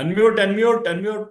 Unmute.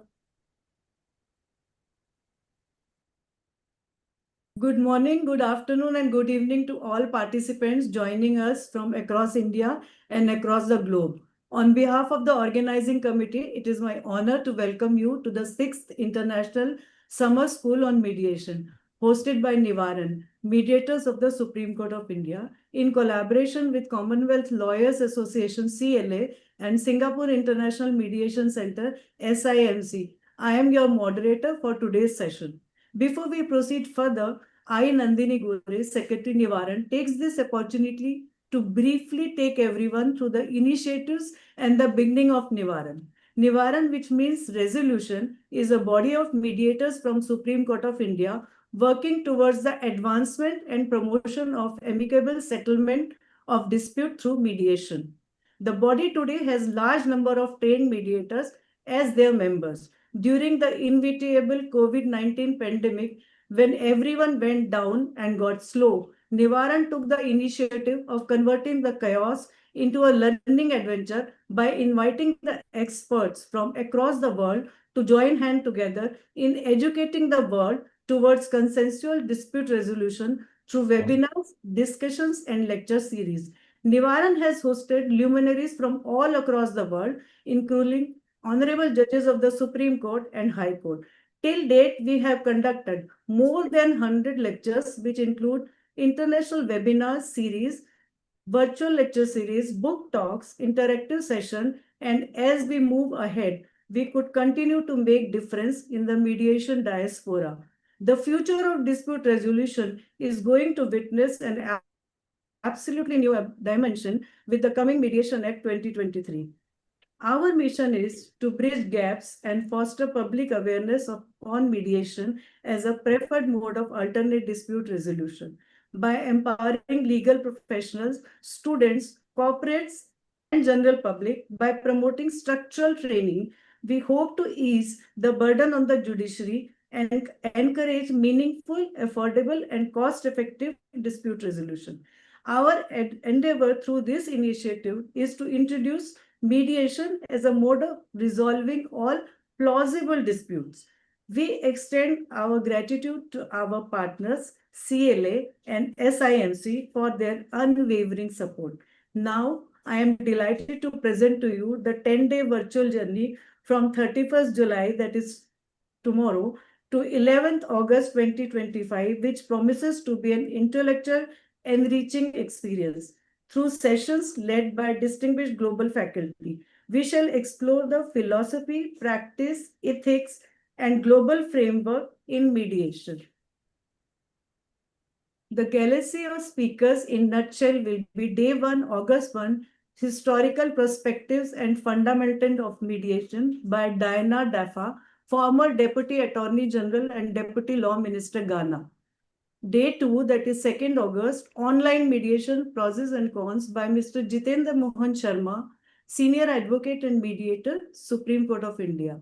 Good morning, good afternoon, and good evening to all participants joining us from across India and across the globe. On behalf of the organizing committee, it is my honor to welcome you to the 6th International Summer School on Mediation, hosted by NIVAARAN, mediators of the Supreme Court of India, in collaboration with Commonwealth Lawyers Association (CLA) and Singapore International Mediation Center (SIMC). I am your moderator for today's session. Before we proceed further, I, Nandini Gore, Secretary NIVAARAN, takes this opportunity to briefly take everyone through the initiatives and the beginning of NIVAARAN. NIVAARAN, which means resolution, is a body of mediators from Supreme Court of India working towards the advancement and promotion of amicable settlement of dispute through mediation. The body today has large number of trained mediators as their members. During the inevitable COVID-19 pandemic, when everyone went down and got slow, NIVAARAN took the initiative of converting the chaos into a learning adventure by inviting the experts from across the world to join hands together in educating the world towards consensual dispute resolution through webinars, discussions, and lecture series. NIVAARAN has hosted luminaries from all across the world, including honorable judges of the Supreme Court and High Court. Till date, we have conducted more than 100 lectures, which include international webinar series, virtual lecture series, book talks, interactive session, and as we move ahead, we could continue to make difference in the mediation diaspora. The future of dispute resolution is going to witness an absolutely new dimension with the coming Mediation Act 2023. Our mission is to bridge gaps and foster public awareness on mediation as a preferred mode of alternate dispute resolution. By empowering legal professionals, students, corporates, and general public, by promoting structural training, we hope to ease the burden on the judiciary and encourage meaningful, affordable, and cost-effective dispute resolution. Our endeavor through this initiative is to introduce mediation as a mode of resolving all plausible disputes. We extend our gratitude to our partners, CLA and SIMC, for their unwavering support. Now, I am delighted to present to you the 10-day virtual journey from 31st July, that is tomorrow, to 11th August 2025, which promises to be an intellectual, enriching experience. Through sessions led by distinguished global faculty, we shall explore the philosophy, practice, ethics, and global framework in mediation. The galaxy of speakers in nutshell will be Day 1, August 1, Historical Perspectives and Fundamentals of Mediation by Diana Dafa, former Deputy Attorney General and Deputy Law Minister, Ghana. Day 2, that is 2nd August, Online Mediation Pros and Cons by Mr. Jitendra Mohan Sharma, Senior Advocate and Mediator, Supreme Court of India.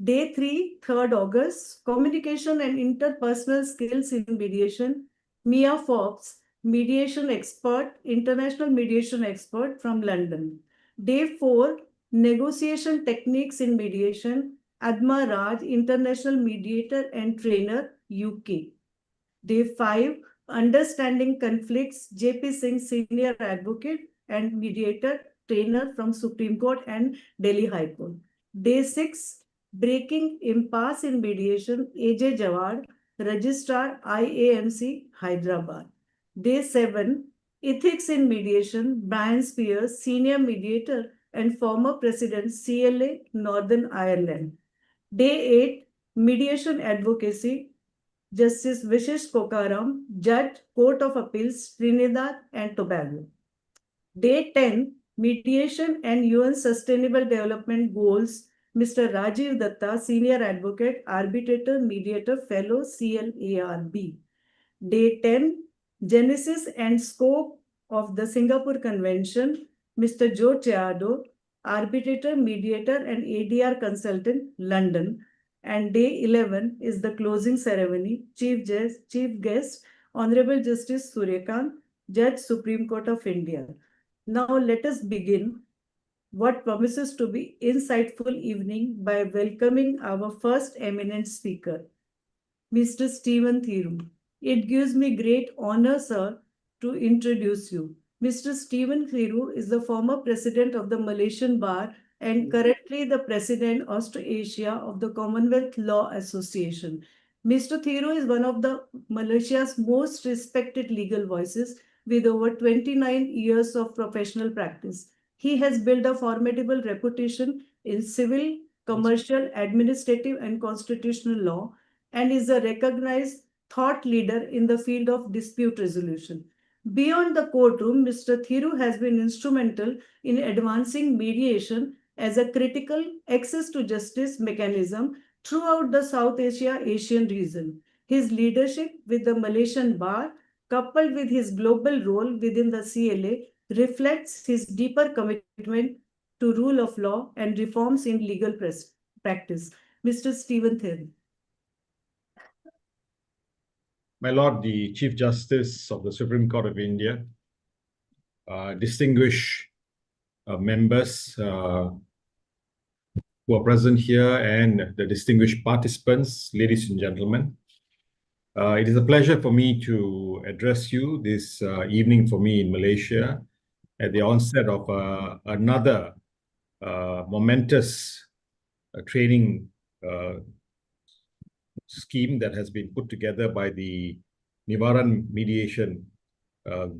Day 3, 3rd August, Communication and Interpersonal Skills in Mediation, Mia Forbes, Mediation Expert, International Mediation Expert from London. Day 4, Negotiation Techniques in Mediation, Adma Raj, International Mediator and Trainer, UK. Day 5, Understanding Conflicts, JP Singh, Senior Advocate and Mediator, Trainer from Supreme Court and Delhi High Court. Day 6, Breaking Impasse in Mediation, AJ Jawad, Registrar, IAMC, Hyderabad. Day 7, Ethics in Mediation, Brian Spears, Senior Mediator and former President, CLA, Northern Ireland. Day 8, Mediation Advocacy, Justice Vishesh Kokaram, Judge, Court of Appeals, Trinidad and Tobago. Day 10, Mediation and UN Sustainable Development Goals, Mr. Rajiv Datta, Senior Advocate, Arbitrator, Mediator, Fellow, CLARB. Day 10, Genesis and Scope of the Singapore Convention, Mr. Joe Chiado, Arbitrator, Mediator and ADR Consultant, London. And day 11 is the closing ceremony. Chief Guest, Honorable Justice Suryakant, Judge, Supreme Court of India. Now let us begin what promises to be insightful evening by welcoming our first eminent speaker, Mr. Stephen Thiru. It gives me great honor, sir, to introduce you. Mr. Stephen Thiru is the former president of the Malaysian Bar and currently the president Australasia of the Commonwealth Law Association. Mr. Thiru is one of the Malaysia's most respected legal voices with over 29 years of professional practice. He has built a formidable reputation in civil, commercial, administrative, and constitutional law and is a recognized thought leader in the field of dispute resolution. Beyond the courtroom, Mr. Thiru has been instrumental in advancing mediation as a critical access to justice mechanism throughout the South Asian region. His leadership with the Malaysian Bar, coupled with his global role within the CLA, reflects his deeper commitment to rule of law and reforms in legal practice. Mr. Stephen Thiru. My Lord, the Chief Justice of the Supreme Court of India, distinguished members who are present here, and the distinguished participants, ladies and gentlemen. It is a pleasure for me to address you this evening for me in Malaysia at the onset of another momentous training scheme that has been put together by the NIVAARAN mediation of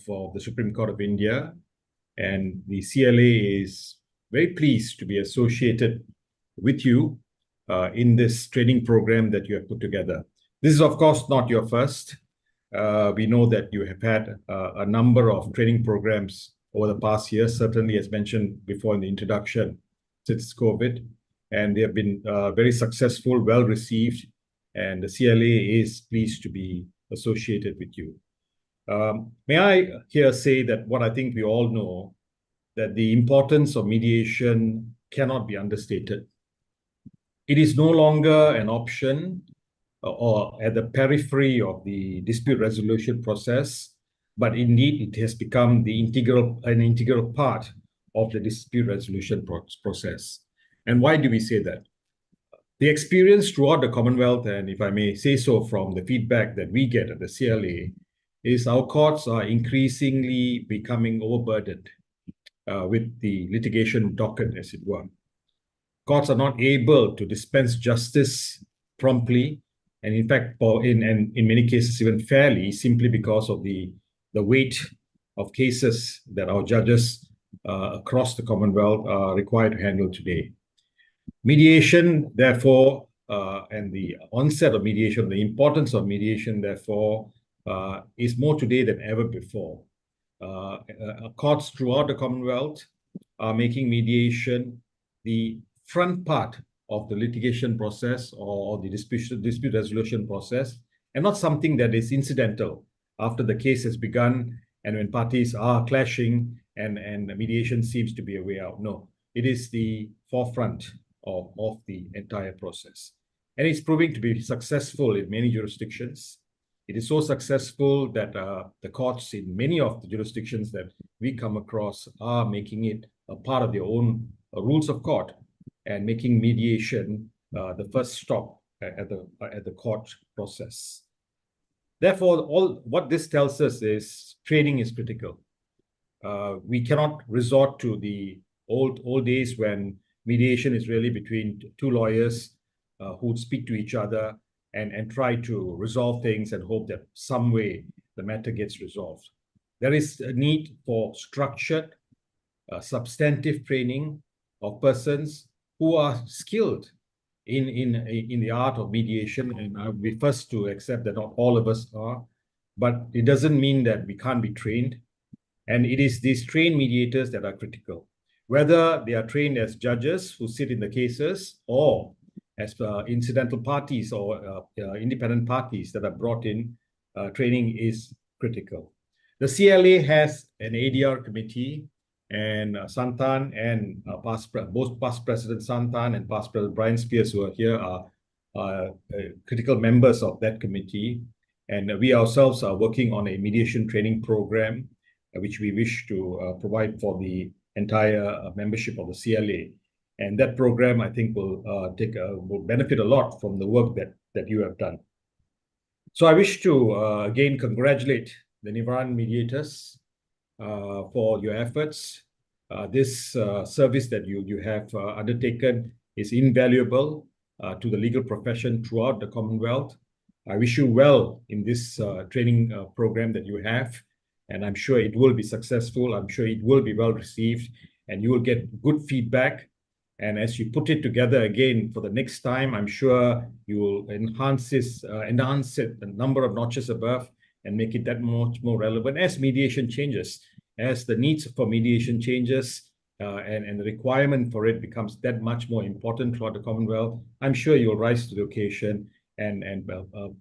the Supreme Court of India. And the CLA is very pleased to be associated with you in this training program that you have put together. This is, of course, not your first. We know that you have had a number of training programs over the past year, certainly as mentioned before in the introduction, since COVID. And they have been very successful, well received, and the CLA is pleased to be associated with you. May I here say that what I think we all know, that the importance of mediation cannot be understated. It is no longer an option or at the periphery of the dispute resolution process, but indeed it has become an integral part of the dispute resolution process. And why do we say that? The experience throughout the Commonwealth, and if I may say so from the feedback that we get at the CLA, is our courts are increasingly becoming overburdened with the litigation docket, as it were. Courts are not able to dispense justice promptly, and in fact, in many cases, even fairly, simply because of the weight of cases that our judges across the Commonwealth are required to handle today. Mediation, therefore, and the onset of mediation, the importance of mediation, therefore, is more today than ever before. Courts throughout the Commonwealth are making mediation the front part of the litigation process or the dispute resolution process, and not something that is incidental after the case has begun and when parties are clashing and mediation seems to be a way out. No, it is the forefront of the entire process. And it's proving to be successful in many jurisdictions. It is so successful that the courts in many of the jurisdictions that we come across are making it a part of their own rules of court and making mediation the first stop at the court process. Therefore, what this tells us is training is critical. We cannot resort to the old days when mediation is really between two lawyers who speak to each other and try to resolve things and hope that some way the matter gets resolved. There is a need for structured, substantive training of persons who are skilled in the art of mediation, and I'll be first to accept that not all of us are, but it doesn't mean that we can't be trained. And it is these trained mediators that are critical. Whether they are trained as judges who sit in the cases or as incidental parties or independent parties that are brought in, training is critical. The CLA has an ADR committee, and Santhana and both past President Santhana and past President Brian Spears, who are here, are critical members of that committee. And we ourselves are working on a mediation training program, which we wish to provide for the entire membership of the CLA. And that program, I think, will benefit a lot from the work that you have done. So I wish to again congratulate the NIVAARAN mediators for your efforts. This service that you have undertaken is invaluable to the legal profession throughout the Commonwealth. I wish you well in this training program that you have, and I'm sure it will be successful. I'm sure it will be well received, and you will get good feedback. And as you put it together again for the next time, I'm sure you will enhance it a number of notches above and make it that much more relevant as mediation changes, as the needs for mediation changes, and the requirement for it becomes that much more important throughout the Commonwealth. I'm sure you'll rise to the occasion and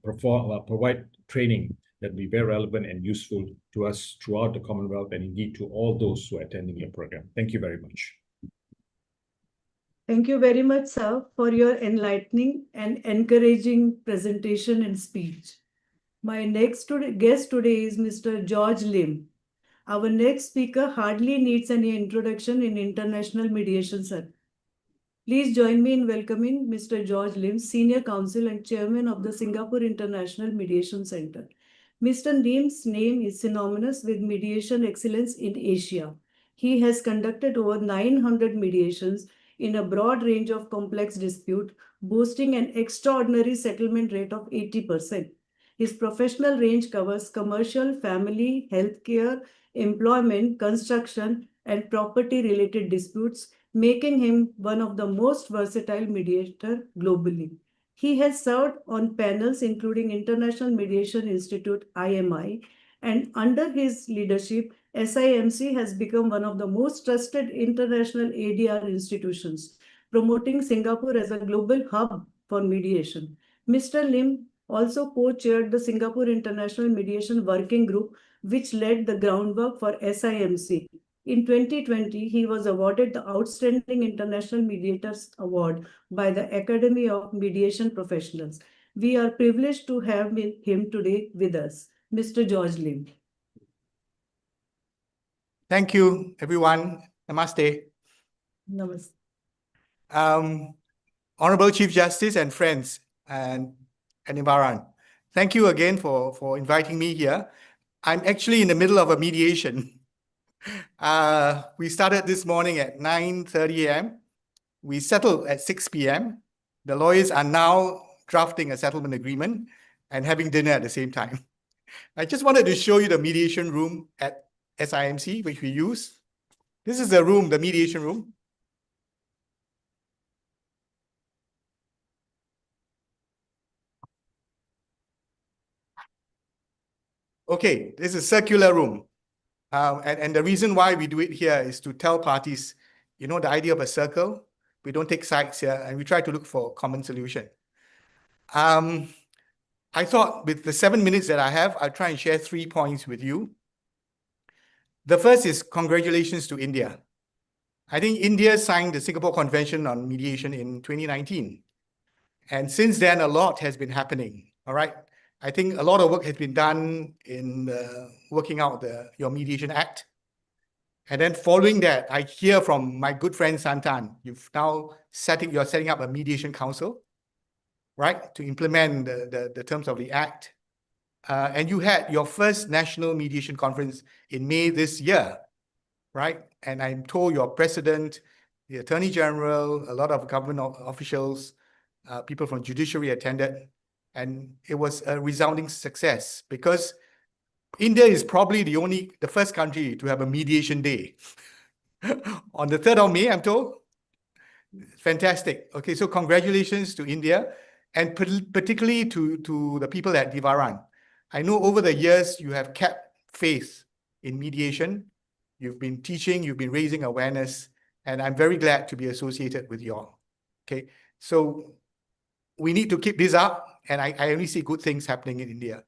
provide training that will be very relevant and useful to us throughout the Commonwealth and indeed to all those who are attending your program. Thank you very much. Thank you very much, sir, for your enlightening and encouraging presentation and speech. My next guest today is Mr. George Lim. Our next speaker hardly needs any introduction in international mediation, sir. Please join me in welcoming Mr. George Lim, Senior Counsel and Chairman of the Singapore International Mediation Center. Mr. Lim's name is synonymous with mediation excellence in Asia. He has conducted over 900 mediations in a broad range of complex disputes, boasting an extraordinary settlement rate of 80%. His professional range covers commercial, family, healthcare, employment, construction, and property-related disputes, making him one of the most versatile mediators globally. He has served on panels including International Mediation Institute, IMI, and under his leadership, SIMC has become one of the most trusted international ADR institutions, promoting Singapore as a global hub for mediation. Mr. Lim also co-chaired the Singapore International Mediation Working Group, which led the groundwork for SIMC. In 2020, he was awarded the Outstanding International Mediators Award by the Academy of Mediation Professionals. We are privileged to have him today with us, Mr. George Lim. Thank you, everyone. Namaste. Namaste. Honorable Chief Justice and friends and NIVAARAN, thank you again for inviting me here. I'm actually in the middle of a mediation. We started this morning at 9:30 a.m. We settled at 6 p.m. The lawyers are now drafting a settlement agreement and having dinner at the same time. I just wanted to show you the mediation room at SIMC, which we use. This is the room, the mediation room. Okay, this is a circular room. And the reason why we do it here is to tell parties, you know, the idea of a circle. We don't take sides here, and we try to look for a common solution. I thought with the 7 minutes that I have, I'll try and share 3 points with you. The first is congratulations to India. I think India signed the Singapore Convention on Mediation in 2019. And since then, a lot has been happening, all right? I think a lot of work has been done in working out your Mediation Act. And then following that, I hear from my good friend Santhana, you're setting up a mediation council, right, to implement the terms of the Act. And you had your first National Mediation Conference in May this year, right? And I'm told your president, the Attorney General, a lot of government officials, people from judiciary attended. And it was a resounding success because India is probably the first country to have a mediation day. On the 3rd of May, I'm told. Fantastic. Okay, so congratulations to India and particularly to the people at NIVAARAN. I know over the years you have kept faith in mediation. You've been teaching, you've been raising awareness, and I'm very glad to be associated with you all. Okay, so we need to keep this up, and I only see good things happening in India.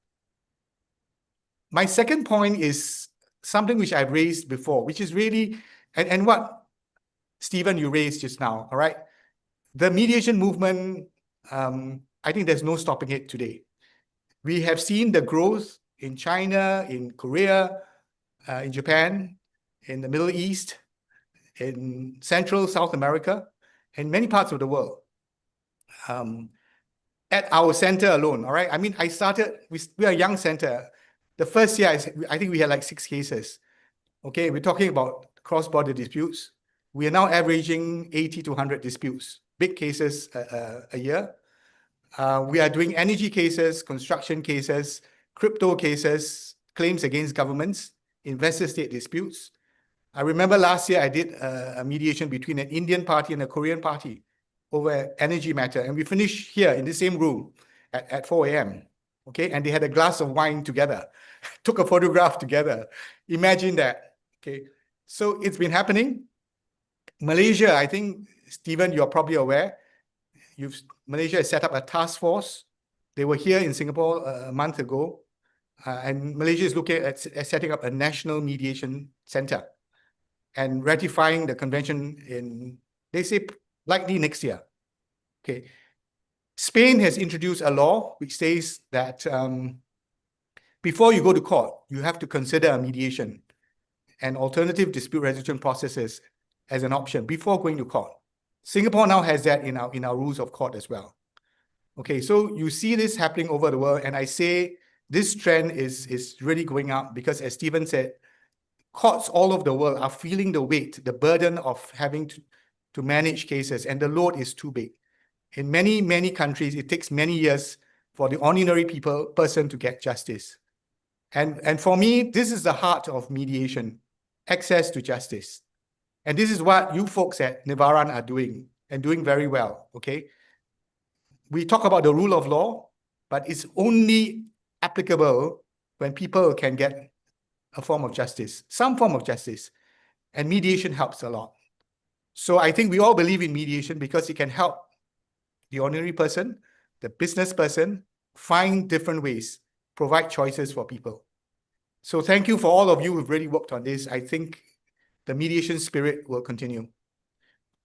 My second point is something which I've raised before, which is really, and what, Stephen, you raised just now, all right? The mediation movement, I think there's no stopping it today. We have seen the growth in China, in Korea, in Japan, in the Middle East, in Central South America, and many parts of the world. At our center alone, all right? I mean, we are a young center. The first year, I think we had like 6 cases. Okay, we're talking about cross-border disputes. We are now averaging 80 to 100 disputes, big cases a year. We are doing energy cases, construction cases, crypto cases, claims against governments, investor-state disputes. I remember last year I did a mediation between an Indian party and a Korean party over energy matter, and we finished here in the same room at 4 a.m. Okay, and they had a glass of wine together, took a photograph together. Imagine that. Okay, so it's been happening. Malaysia, I think, Stephen, you're probably aware, Malaysia has set up a task force. They were here in Singapore a month ago, and Malaysia is looking at setting up a national mediation center and ratifying the convention in, they say, likely next year. Okay. Spain has introduced a law which says that before you go to court, you have to consider a mediation and alternative dispute resolution processes as an option before going to court. Singapore now has that in our rules of court as well. Okay, so you see this happening over the world, and I say this trend is really going up because, as Stephen said, courts all over the world are feeling the weight, the burden of having to manage cases, and the load is too big. In many, many countries, it takes many years for the ordinary person to get justice. And for me, this is the heart of mediation, access to justice. And this is what you folks at NIVAARAN are doing, and doing very well, okay? We talk about the rule of law, but it's only applicable when people can get a form of justice, some form of justice, and mediation helps a lot. So I think we all believe in mediation because it can help the ordinary person, the business person, find different ways, provide choices for people. So thank you for all of you who've really worked on this. I think the mediation spirit will continue.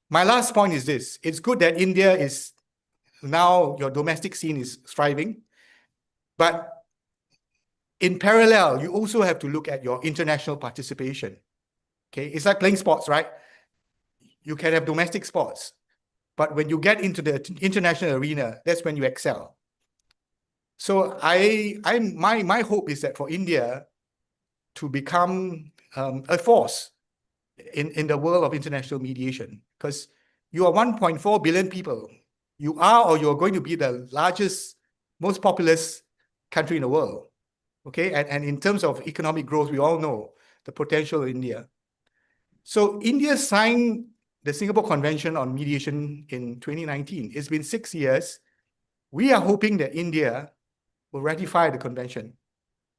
My last point is this. It's good that India is now, your domestic scene is thriving, but in parallel, you also have to look at your international participation. Okay, it's like playing sports, right? You can have domestic sports, but when you get into the international arena, that's when you excel. So my hope is that for India to become a force in the world of international mediation, because you are 1.4 billion people. You are, or you're going to be, the largest, most populous country in the world. Okay, and in terms of economic growth, we all know the potential of India. So India signed the Singapore Convention on Mediation in 2019. It's been 6 years. We are hoping that India will ratify the convention,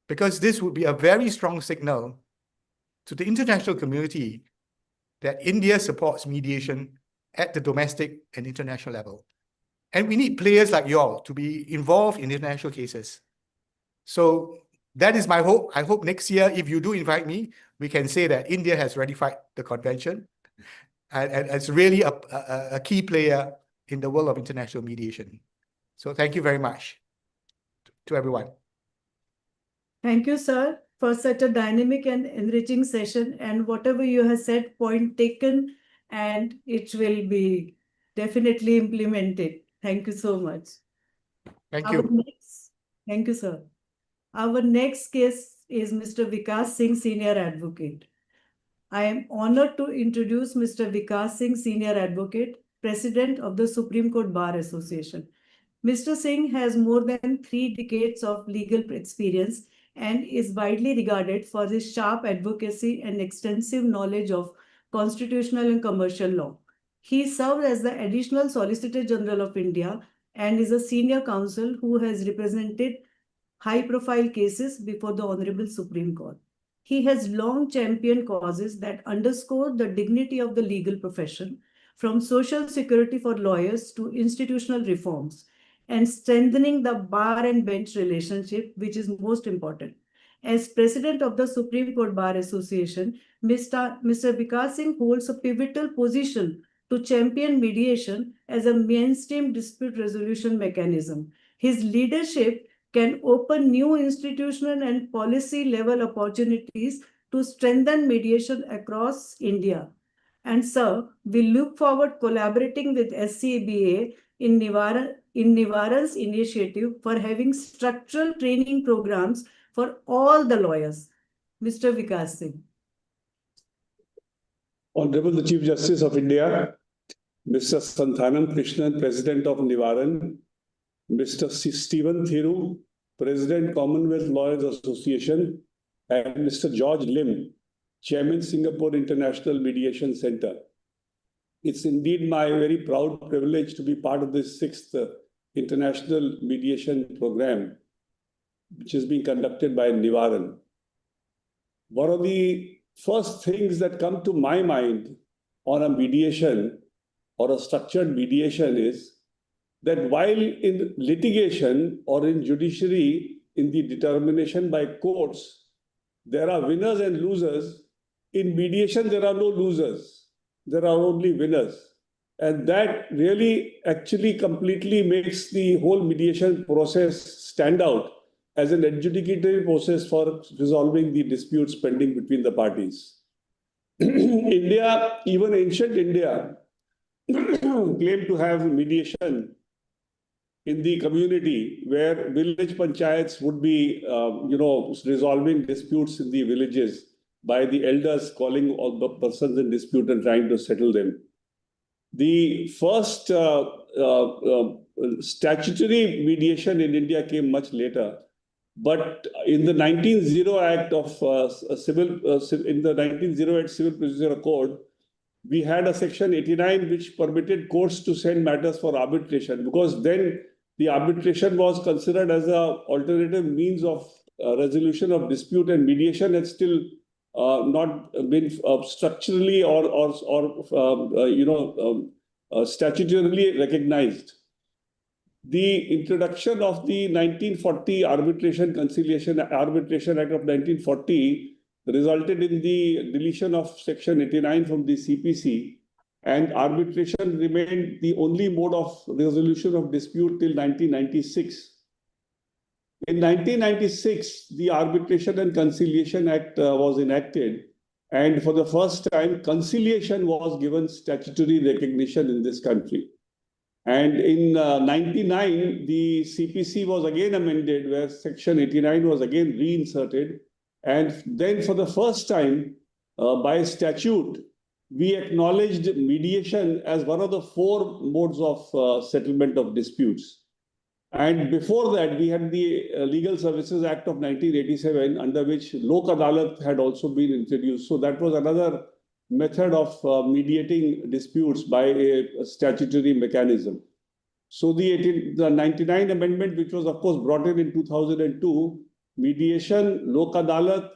because this would be a very strong signal to the international community that India supports mediation at the domestic and international level. And we need players like you all to be involved in international cases. So that is my hope. I hope next year, if you do invite me, we can say that India has ratified the convention and it's really a key player in the world of international mediation. So thank you very much to everyone. Thank you, sir, for such a dynamic and enriching session. And whatever you have said, point taken, and it will be definitely implemented. Thank you so much. Thank you. Thank you, sir. Our next case is Mr. Vikas Singh, Senior Advocate. I am honored to introduce Mr. Vikas Singh, Senior Advocate, President of the Supreme Court Bar Association. Mr. Singh has more than 3 decades of legal experience and is widely regarded for his sharp advocacy and extensive knowledge of constitutional and commercial law. He served as the Additional Solicitor General of India and is a senior counsel who has represented high-profile cases before the Honorable Supreme Court. He has long championed causes that underscore the dignity of the legal profession, from social security for lawyers to institutional reforms, and strengthening the bar and bench relationship, which is most important. As President of the Supreme Court Bar Association, Mr. Vikas Singh holds a pivotal position to champion mediation as a mainstream dispute resolution mechanism. His leadership can open new institutional and policy level opportunities to strengthen mediation across India. And sir, we look forward collaborating with SCBA in Nivaran's initiative for having structural training programs for all the lawyers. Mr. Vikas Singh. Honorable the Chief Justice of India, Mr. Santhana Krishnan, President of NIVAARAN, Mr. Stephen Thiru, President, Commonwealth Lawyers Association, and Mr. George Lim, Chairman, Singapore International Mediation Center. It's indeed my very proud privilege to be part of this 6th International Mediation Program, which is being conducted by NIVAARAN. One of the first things that come to my mind on a mediation or a structured mediation is that while in litigation or in judiciary, in the determination by courts, there are winners and losers, in mediation there are no losers, there are only winners. And that really actually completely makes the whole mediation process stand out as an adjudicatory process for resolving the disputes pending between the parties. India, even ancient India, claimed to have mediation in the community where village panchayats would be, resolving disputes in the villages by the elders calling all the persons in dispute and trying to settle them. The first statutory mediation in India came much later. But in the 1908 Act of in the 1908 Civil Procedure Code, we had a section 89 which permitted courts to send matters for arbitration, because then the arbitration was considered as an alternative means of resolution of dispute, and mediation had still not been structurally or statutorily recognized. The introduction of the 1940 Arbitration Act of 1940 resulted in the deletion of Section 89 from the CPC, and arbitration remained the only mode of resolution of dispute till 1996. In 1996, the Arbitration and Conciliation Act was enacted, and for the first time, conciliation was given statutory recognition in this country. And in 99, the CPC was again amended, where Section 89 was again reinserted. And then for the first time, by statute, we acknowledged mediation as one of the 4 modes of settlement of disputes. And before that, we had the Legal Services Act of 1987, under which Lok Adalat had also been introduced. So that was another method of mediating disputes by a statutory mechanism. So the 99 amendment, which was of course brought in 2002, mediation, Lok Adalat,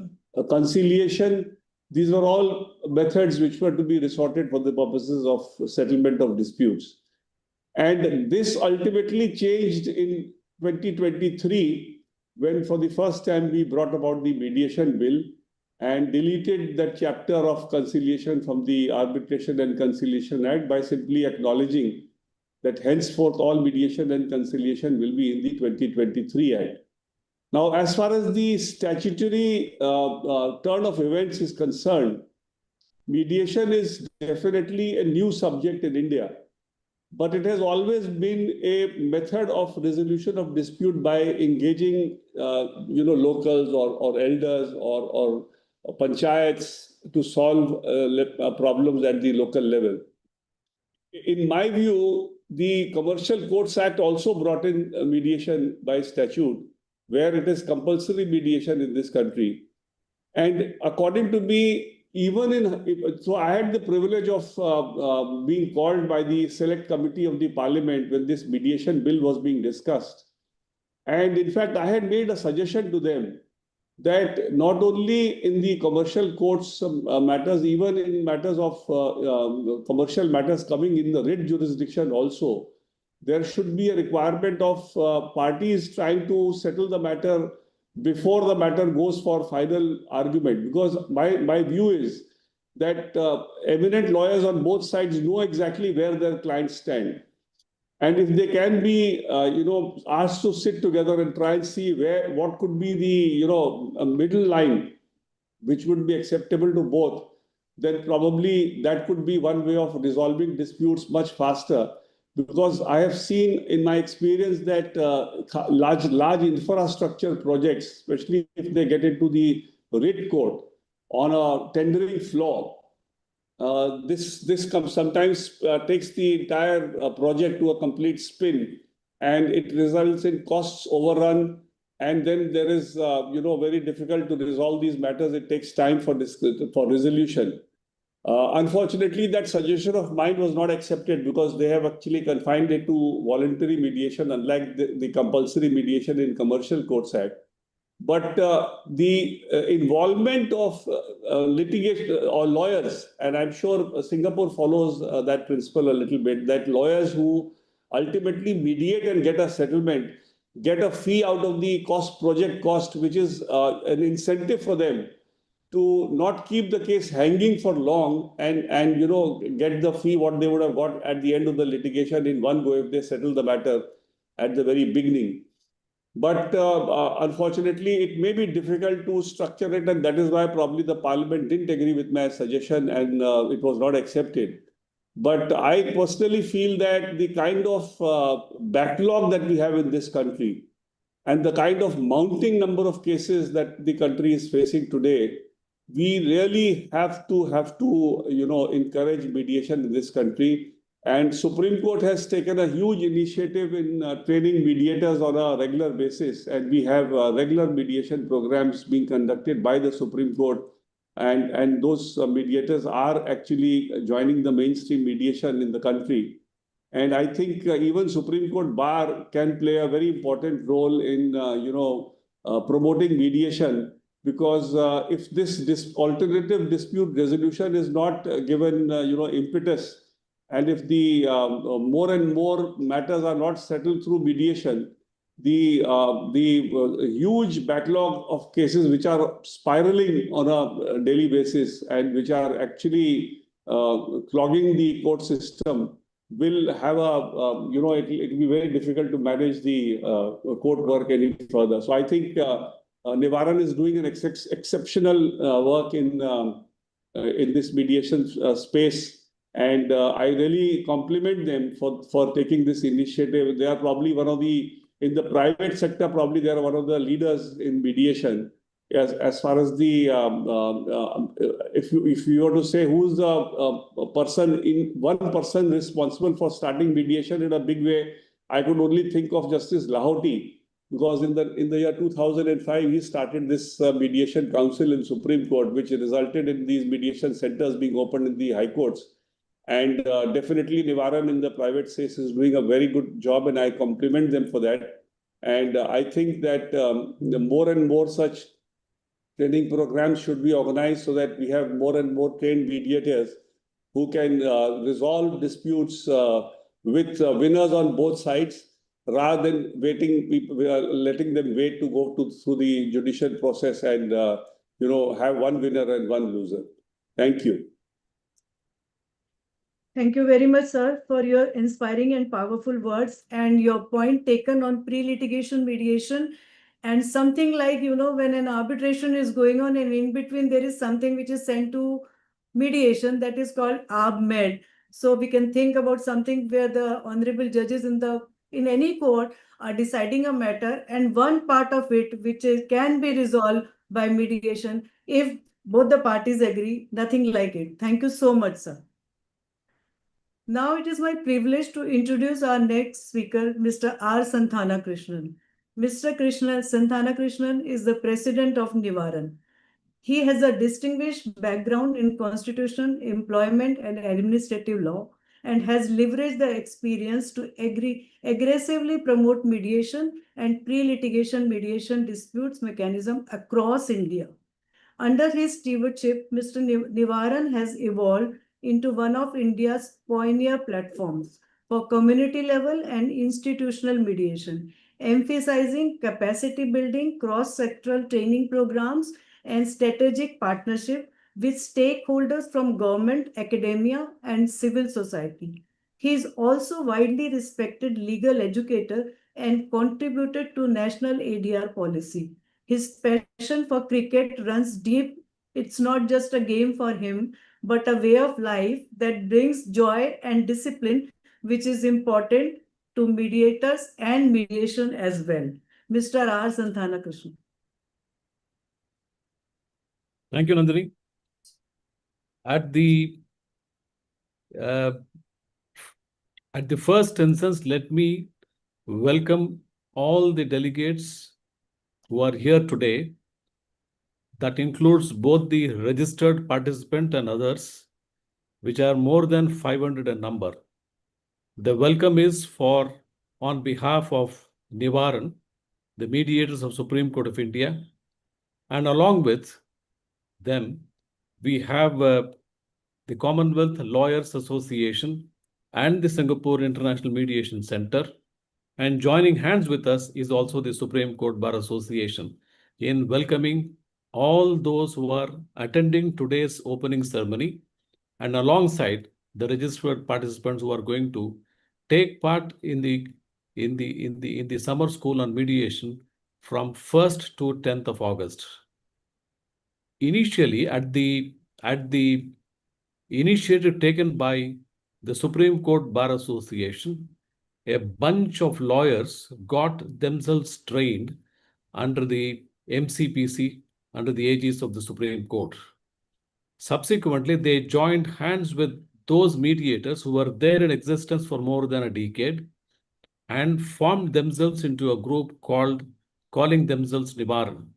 conciliation, these were all methods which were to be resorted for the purposes of settlement of disputes. And this ultimately changed in 2023, when for the first time we brought about the mediation bill and deleted that chapter of conciliation from the Arbitration and Conciliation Act by simply acknowledging that henceforth all mediation and conciliation will be in the 2023 Act. Now, as far as the statutory turn of events is concerned, mediation is definitely a new subject in India, but it has always been a method of resolution of dispute by engaging, locals or elders or panchayats to solve problems at the local level. In my view, the Commercial Courts Act also brought in mediation by statute, where it is compulsory mediation in this country. And according to me, so I had the privilege of being called by the Select Committee of the Parliament when this mediation bill was being discussed. And in fact, I had made a suggestion to them that not only in the commercial courts matters, even in matters of commercial matters coming in the writ jurisdiction also, there should be a requirement of parties trying to settle the matter before the matter goes for final argument. Because my view is that eminent lawyers on both sides know exactly where their clients stand. And if they can be, asked to sit together and try and see what could be the, a middle line, which would be acceptable to both, then probably that could be one way of resolving disputes much faster. Because I have seen in my experience that large infrastructure projects, especially if they get into the writ court on a tendering floor, this sometimes takes the entire project to a complete spin, and it results in costs overrun. And then there is, very difficult to resolve these matters. It takes time for resolution. Unfortunately, that suggestion of mine was not accepted because they have actually confined it to voluntary mediation, unlike the compulsory mediation in Commercial Courts Act. But the involvement of litigation or lawyers, and I'm sure Singapore follows that principle a little bit, that lawyers who ultimately mediate and get a settlement get a fee out of the project cost, which is an incentive for them to not keep the case hanging for long and get the fee what they would have got at the end of the litigation in one go if they settle the matter at the very beginning. But unfortunately, it may be difficult to structure it, and that is why probably the Parliament didn't agree with my suggestion and it was not accepted. But I personally feel that the kind of backlog that we have in this country and the kind of mounting number of cases that the country is facing today, we really have to encourage mediation in this country. And Supreme Court has taken a huge initiative in training mediators on a regular basis. And we have regular mediation programs being conducted by the Supreme Court. And those mediators are actually joining the mainstream mediation in the country. And I think even Supreme Court Bar can play a very important role in, promoting mediation. Because if this alternative dispute resolution is not given, impetus, and if the more and more matters are not settled through mediation, the huge backlog of cases which are spiraling on a daily basis and which are actually clogging the court system will have it will be very difficult to manage the court work any further. So I think NIVAARAN is doing an exceptional work in this mediation space. And I really compliment them for taking this initiative. They are probably in the private sector, probably they are one of the leaders in mediation. As far as the, if you were to say who's the one person responsible for starting mediation in a big way, I could only think of Justice Lahoti, because in the year 2005, he started this mediation council in Supreme Court, which resulted in these mediation centers being opened in the high courts. And definitely NIVAARAN in the private space is doing a very good job, and I compliment them for that. And I think that the more and more such training programs should be organized so that we have more and more trained mediators who can resolve disputes with winners on both sides, rather than letting them wait to go through the judicial process and have one winner and one loser. Thank you. Thank you very much, sir, for your inspiring and powerful words and your point taken on pre-litigation mediation. And something like, when an arbitration is going on and in between there is something which is sent to mediation, that is called ARB-Med. So we can think about something where the honorable judges in any court are deciding a matter, and one part of it which can be resolved by mediation. If both the parties agree, nothing like it. Thank you so much, sir. Now it is my privilege to introduce our next speaker, Mr. R. Santhana Krishnan. Mr. Santhana Krishnan is the president of NIVAARAN. He has a distinguished background in constitution, employment, and administrative law, and has leveraged the experience to aggressively promote mediation and pre-litigation mediation disputes mechanism across India. Under his stewardship, Mr. NIVAARAN has evolved into one of India's pioneer platforms for community level and institutional mediation, emphasizing capacity building, cross-sectoral training programs, and strategic partnership with stakeholders from government, academia, and civil society. He is also widely respected legal educator and contributed to national ADR policy. His passion for cricket runs deep. It's not just a game for him, but a way of life that brings joy and discipline, which is important to mediators and mediation as well. Mr. R. Santhana Krishnan. Thank you, Nandini. Uh, at the first instance, let me welcome all the delegates who are here today. That includes both the registered participant and others, which are more than 500 in number. The welcome is on behalf of NIVAARAN, the mediators of Supreme Court of India, and along with them, we have the Commonwealth Lawyers Association and the Singapore International Mediation Center. And joining hands with us is also the Supreme Court Bar Association in welcoming all those who are attending today's opening ceremony, and alongside the registered participants who are going to take part in the summer school on mediation from 1st to 10th of August. Initially, at the initiative taken by the Supreme Court Bar Association, a bunch of lawyers got themselves trained under the MCPC, under the aegis of the Supreme Court. Subsequently, they joined hands with those mediators who were there in existence for more than a decade and formed themselves into a group calling themselves NIVAARAN.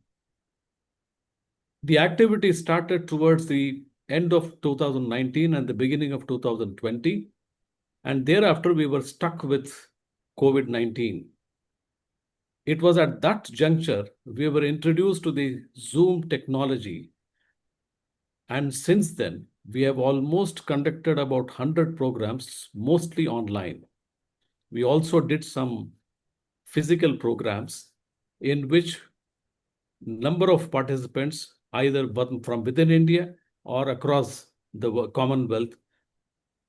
The activity started towards the end of 2019 and the beginning of 2020. And thereafter, we were stuck with COVID-19. It was at that juncture we were introduced to the Zoom technology. And since then, we have almost conducted about 100 programs, mostly online. We also did some physical programs in which number of participants, either from within India or across the Commonwealth,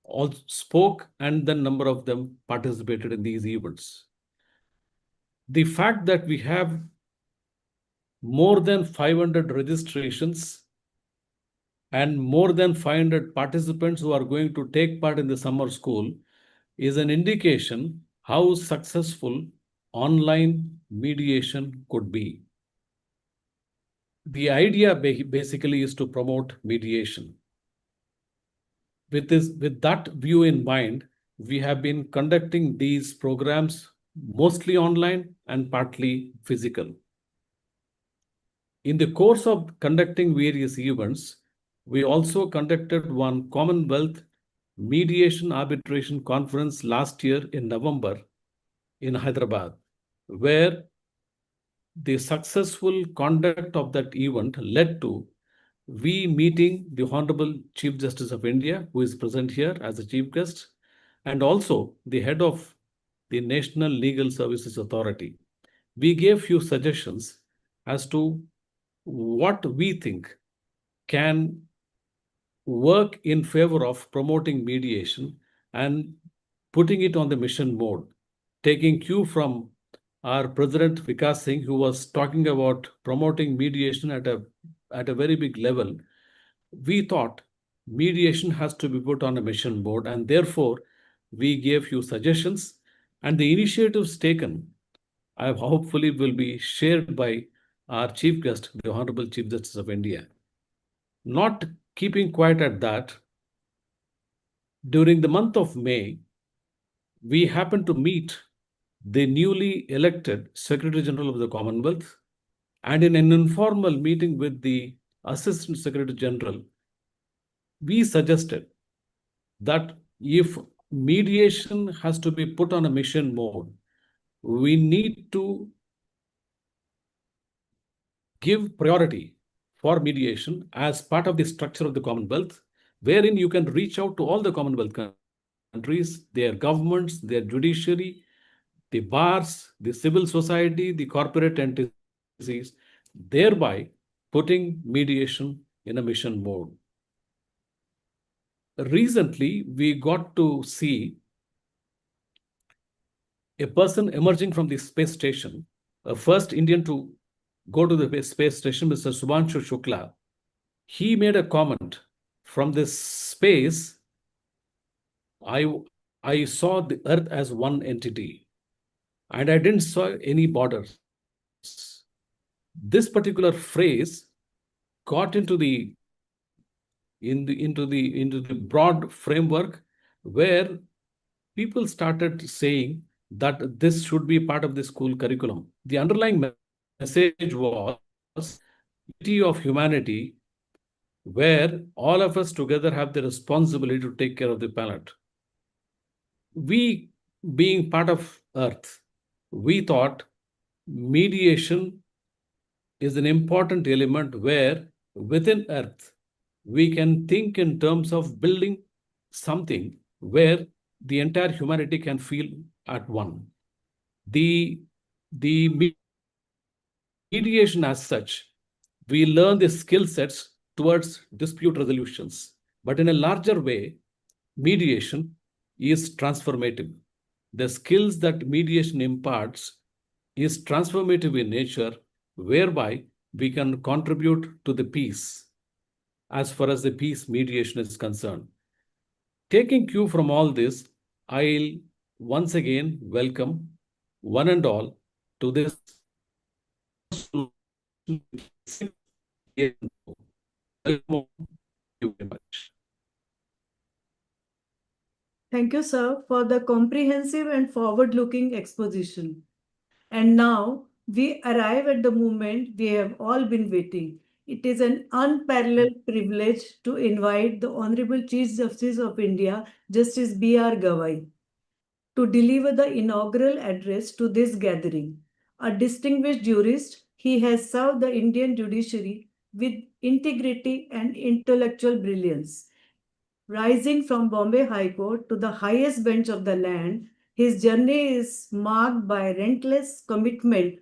all spoke, and then number of them participated in these events. The fact that we have more than 500 registrations and more than 500 participants who are going to take part in the summer school is an indication how successful online mediation could be. The idea basically is to promote mediation. With that view in mind, we have been conducting these programs mostly online and partly physical. In the course of conducting various events, we also conducted one Commonwealth Mediation Arbitration Conference last year in November in Hyderabad, where the successful conduct of that event led to we meeting the Honorable Chief Justice of India, who is present here as a chief guest, and also the head of the National Legal Services Authority. We gave few suggestions as to what we think can work in favor of promoting mediation and putting it on the mission mode, taking cue from our President Vikas Singh, who was talking about promoting mediation at a very big level. We thought mediation has to be put on a mission board, and therefore we gave few suggestions, and the initiatives taken, I hopefully will be shared by our chief guest, the Honorable Chief Justice of India. Not keeping quiet at that, during the month of May, we happened to meet the newly elected Secretary General of the Commonwealth, and in an informal meeting with the Assistant Secretary General, we suggested that if mediation has to be put on a mission mode, we need to give priority for mediation as part of the structure of the Commonwealth, wherein you can reach out to all the Commonwealth countries, their governments, their judiciary, the bars, the civil society, the corporate entities, thereby putting mediation in a mission mode. Recently, we got to see a person emerging from the space station, a first Indian to go to the space station, Mr. Subhanshu Shukla. He made a comment from this space, I saw the earth as one entity, and I didn't saw any borders. This particular phrase got into the broad framework where people started saying that this should be part of the school curriculum. The underlying message was unity of humanity, where all of us together have the responsibility to take care of the planet. We, being part of Earth, we thought mediation is an important element where within Earth, we can think in terms of building something where the entire humanity can feel at one. The mediation as such, we learn the skill sets towards dispute resolutions. But in a larger way, mediation is transformative. The skills that mediation imparts is transformative in nature, whereby we can contribute to the peace as far as the peace mediation is concerned. Taking cue from all this, I'll once again welcome one and all to this. Thank you, sir, for the comprehensive and forward-looking exposition. And now we arrive at the moment we have all been waiting. It is an unparalleled privilege to invite the Honorable Chief Justice of India, Justice B.R. Gawai, to deliver the inaugural address to this gathering. A distinguished jurist, he has served the Indian judiciary with integrity and intellectual brilliance. Rising from Bombay High Court to the highest bench of the land, his journey is marked by relentless commitment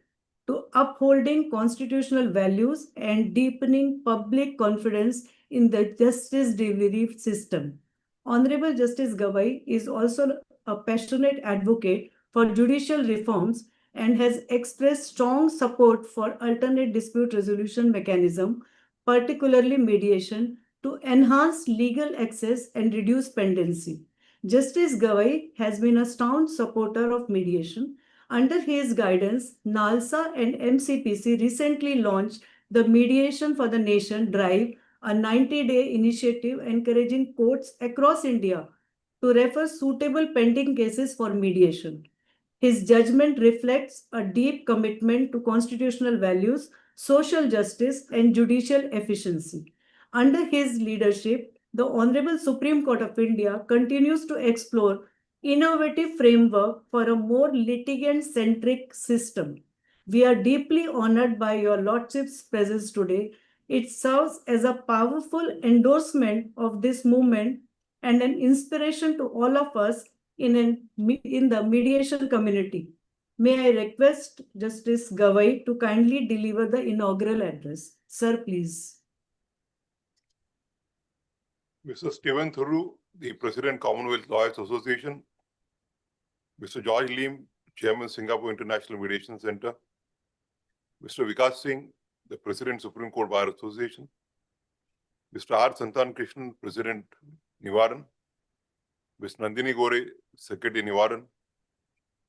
to upholding constitutional values and deepening public confidence in the justice delivery system. Honorable Justice Gawai is also a passionate advocate for judicial reforms and has expressed strong support for alternate dispute resolution mechanism, particularly mediation, to enhance legal access and reduce pendency. Justice Gawai has been a staunch supporter of mediation. Under his guidance, NALSA and MCPC recently launched the Mediation for the Nation Drive, a 90-day initiative encouraging courts across India to refer suitable pending cases for mediation. His judgment reflects a deep commitment to constitutional values, social justice, and judicial efficiency. Under his leadership, the Honorable Supreme Court of India continues to explore innovative framework for a more litigant-centric system. We are deeply honored by your Lordship's presence today. It serves as a powerful endorsement of this movement and an inspiration to all of us in the mediation community. May I request Justice Gawai to kindly deliver the inaugural address. Sir, please. Mr. Stephen Thiru, the President, Commonwealth Lawyers Association. Mr. George Lim, Chairman, Singapore International Mediation Center. Mr. Vikas Singh, the President, Supreme Court Bar Association. Mr. R. Santhana Krishnan, President, NIVAARAN. Ms. Nandini Gore, Secretary, NIVAARAN.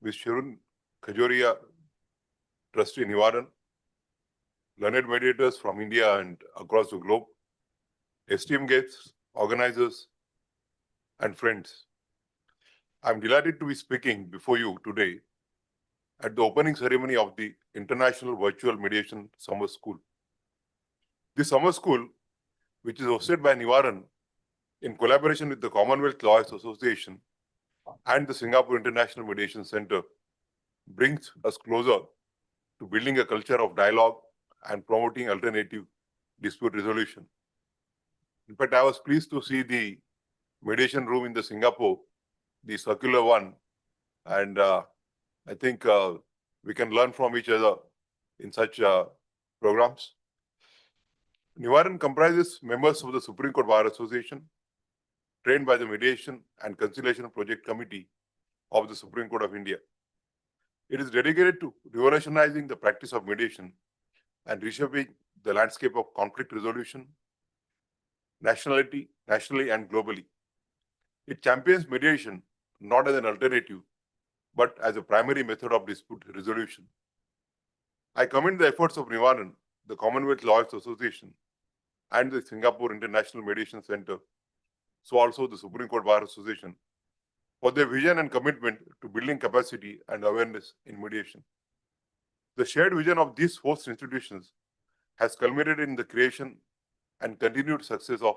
Ms. Shirun Khajoria, Trustee, NIVAARAN. Learned mediators from India and across the globe. Esteemed guests, organizers, and friends. I'm delighted to be speaking before you today at the opening ceremony of the International Virtual Mediation Summer School. This summer school, which is hosted by NIVAARAN in collaboration with the Commonwealth Lawyers Association and the Singapore International Mediation Center, brings us closer to building a culture of dialogue and promoting alternative dispute resolution. In fact, I was pleased to see the mediation room in the Singapore, the circular one, and I think we can learn from each other in such programs. NIVAARAN comprises members of the Supreme Court Bar Association, trained by the Mediation and Conciliation Project Committee of the Supreme Court of India. It is dedicated to revolutionizing the practice of mediation and reshaping the landscape of conflict resolution, nationality, nationally and globally. It champions mediation not as an alternative, but as a primary method of dispute resolution. I commend the efforts of NIVAARAN, the Commonwealth Lawyers Association, and the Singapore International Mediation Center, so also the Supreme Court Bar Association, for their vision and commitment to building capacity and awareness in mediation. The shared vision of these host institutions has culminated in the creation and continued success of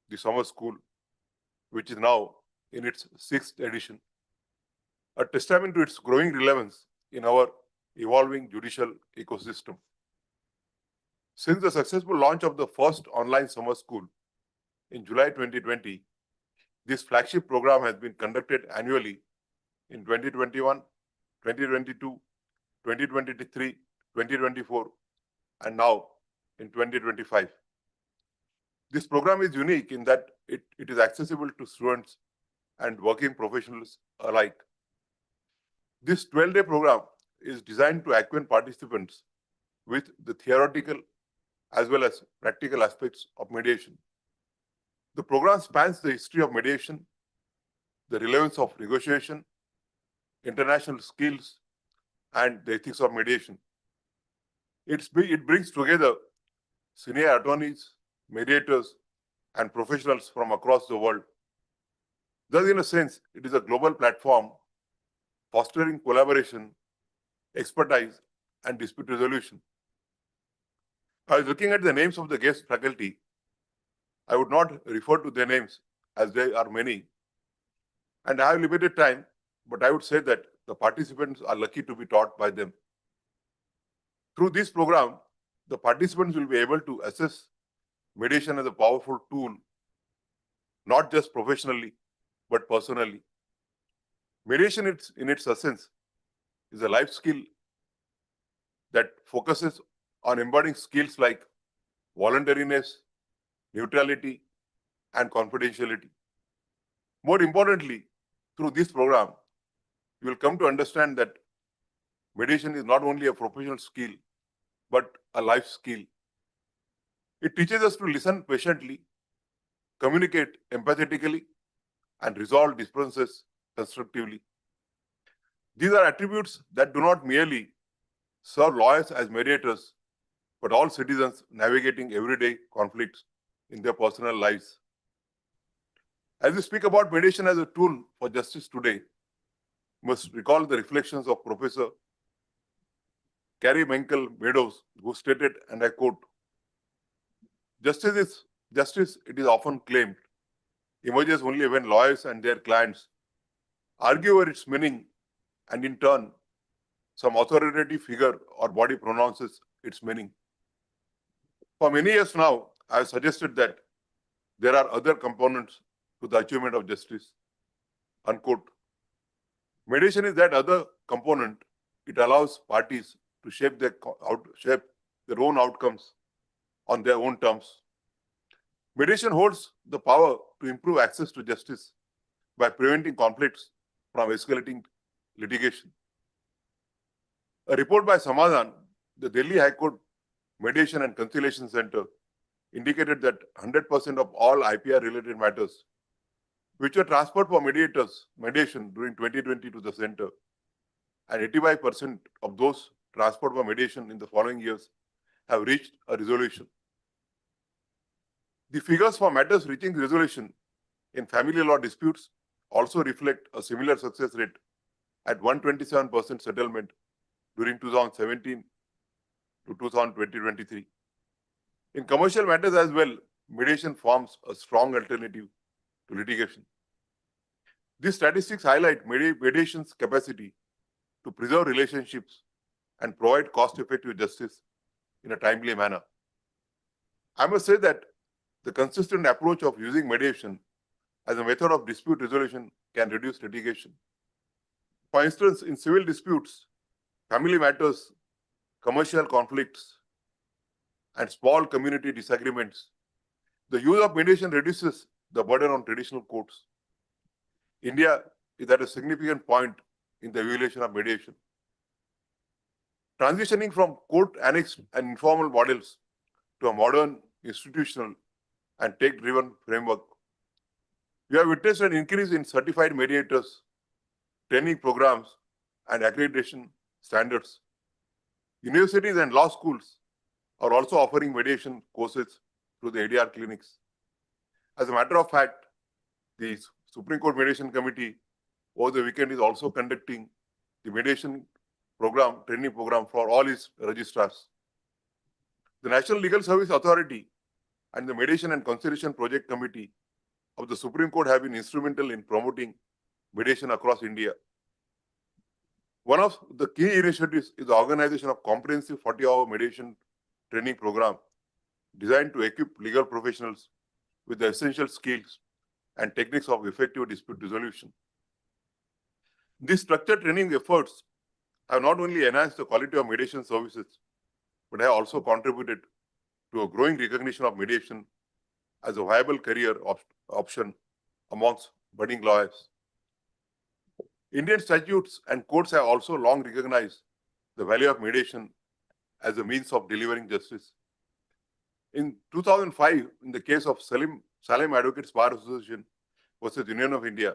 the Summer School, which is now in its 6th edition, a testament to its growing relevance in our evolving judicial ecosystem. Since the successful launch of the first online summer school in July 2020, this flagship program has been conducted annually in 2021, 2022, 2023, 2024, and now in 2025. This program is unique in that it is accessible to students and working professionals alike. This 12-day program is designed to acquaint participants with the theoretical as well as practical aspects of mediation. The program spans the history of mediation, the relevance of negotiation, international skills, and the ethics of mediation. It brings together senior attorneys, mediators, and professionals from across the world. Thus, in a sense, it is a global platform fostering collaboration, expertise, and dispute resolution. I was looking at the names of the guest faculty. I would not refer to their names as there are many. And I have limited time, but I would say that the participants are lucky to be taught by them. Through this program, the participants will be able to assess mediation as a powerful tool, not just professionally, but personally. Mediation in its essence is a life skill that focuses on embodying skills like voluntariness, neutrality, and confidentiality. More importantly, through this program, you will come to understand that mediation is not only a professional skill, but a life skill. It teaches us to listen patiently, communicate empathetically, and resolve differences constructively. These are attributes that do not merely serve lawyers as mediators, but all citizens navigating everyday conflicts in their personal lives. As we speak about mediation as a tool for justice today, we must recall the reflections of Professor Carrie Menkel Meadows, who stated, and I quote, Justice, it is often claimed, emerges only when lawyers and their clients argue over its meaning, and in turn, some authoritative figure or body pronounces its meaning. For many years now, I have suggested that there are other components to the achievement of justice, unquote. Mediation is that other component. It allows parties to shape their own outcomes on their own terms. Mediation holds the power to improve access to justice by preventing conflicts from escalating litigation. A report by Samadhan, the Delhi High Court Mediation and Conciliation Center, indicated that 100% of all IPR-related matters which were transferred for mediation during 2020 to the center, and 85% of those transferred for mediation in the following years have reached a resolution. The figures for matters reaching resolution in family law disputes also reflect a similar success rate at 127% settlement during 2017 to 2023. In commercial matters as well, mediation forms a strong alternative to litigation. These statistics highlight mediation's capacity to preserve relationships and provide cost-effective justice in a timely manner. I must say that the consistent approach of using mediation as a method of dispute resolution can reduce litigation. For instance, in civil disputes, family matters, commercial conflicts, and small community disagreements, the use of mediation reduces the burden on traditional courts. India is at a significant point in the evaluation of mediation. Transitioning from court-annexed and informal models to a modern, institutional, and tech-driven framework We have witnessed an increase in certified mediators, training programs, and accreditation standards. Universities and law schools are also offering mediation courses through the ADR clinics. As a matter of fact, the Supreme Court Mediation Committee over the weekend is also conducting the mediation program, training program for all its registrars. The National Legal Service Authority and the Mediation and Conciliation Project Committee of the Supreme Court have been instrumental in promoting mediation across India. One of the key initiatives is the organization of comprehensive 40-hour mediation training program designed to equip legal professionals with the essential skills and techniques of effective dispute resolution. These structured training efforts have not only enhanced the quality of mediation services, but have also contributed to a growing recognition of mediation as a viable career option amongst budding lawyers. Indian statutes and courts have also long recognized the value of mediation as a means of delivering justice. In 2005, in the case of Salem Advocates Bar Association versus Union of India,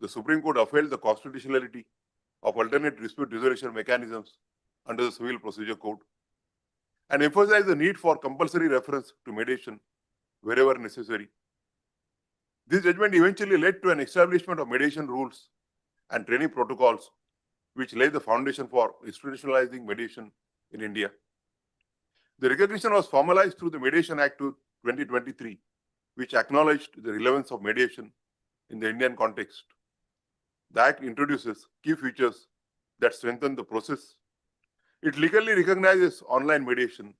the Supreme Court upheld the constitutionality of alternate dispute resolution mechanisms under the Civil Procedure Code and emphasized the need for compulsory reference to mediation wherever necessary. This judgment eventually led to an establishment of mediation rules and training protocols, which laid the foundation for institutionalizing mediation in India. The recognition was formalized through the Mediation Act 2023, which acknowledged the relevance of mediation in the Indian context. The Act introduces key features that strengthen the process. It legally recognizes online mediation,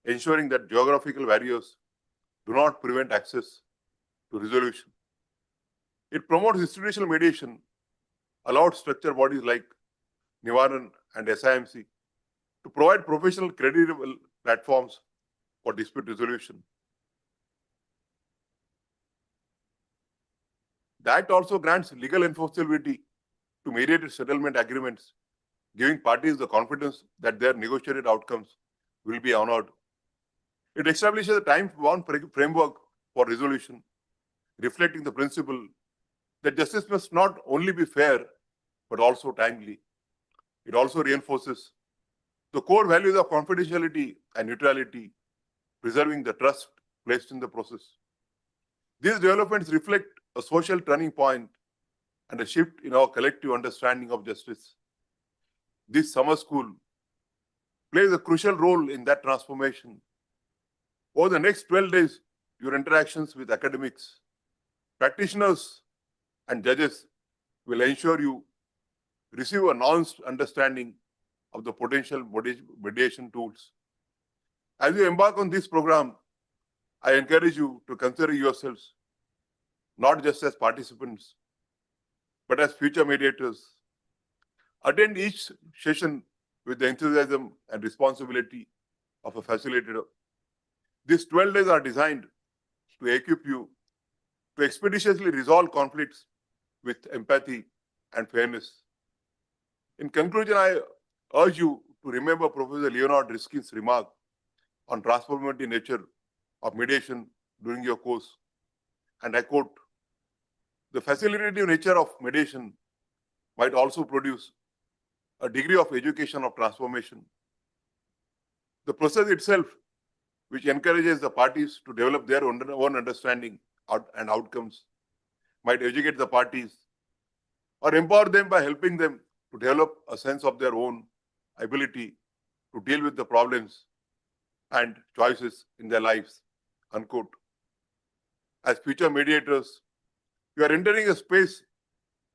ensuring that geographical barriers do not prevent access to resolution. It promotes institutional mediation, allowed structured bodies like NIVAARAN and SIMC to provide professional, credible platforms for dispute resolution. The Act also grants legal enforceability to mediated settlement agreements, giving parties the confidence that their negotiated outcomes will be honored. It establishes a time-bound framework for resolution, reflecting the principle that justice must not only be fair, but also timely. It also reinforces the core values of confidentiality and neutrality, preserving the trust placed in the process. These developments reflect a social turning point and a shift in our collective understanding of justice. This summer school plays a crucial role in that transformation. Over the next 12 days, your interactions with academics, practitioners, and judges will ensure you receive a nuanced understanding of the potential mediation tools. As you embark on this program, I encourage you to consider yourselves not just as participants, but as future mediators. Attend each session with the enthusiasm and responsibility of a facilitator. These 12 days are designed to equip you to expeditiously resolve conflicts with empathy and fairness. In conclusion, I urge you to remember Professor Leonard Riskin's remark on transformative nature of mediation during your course. And I quote, "The facilitative nature of mediation might also produce a degree of education of transformation. The process itself, which encourages the parties to develop their own understanding and outcomes, might educate the parties or empower them by helping them to develop a sense of their own ability to deal with the problems and choices in their lives," unquote. As future mediators, you are entering a space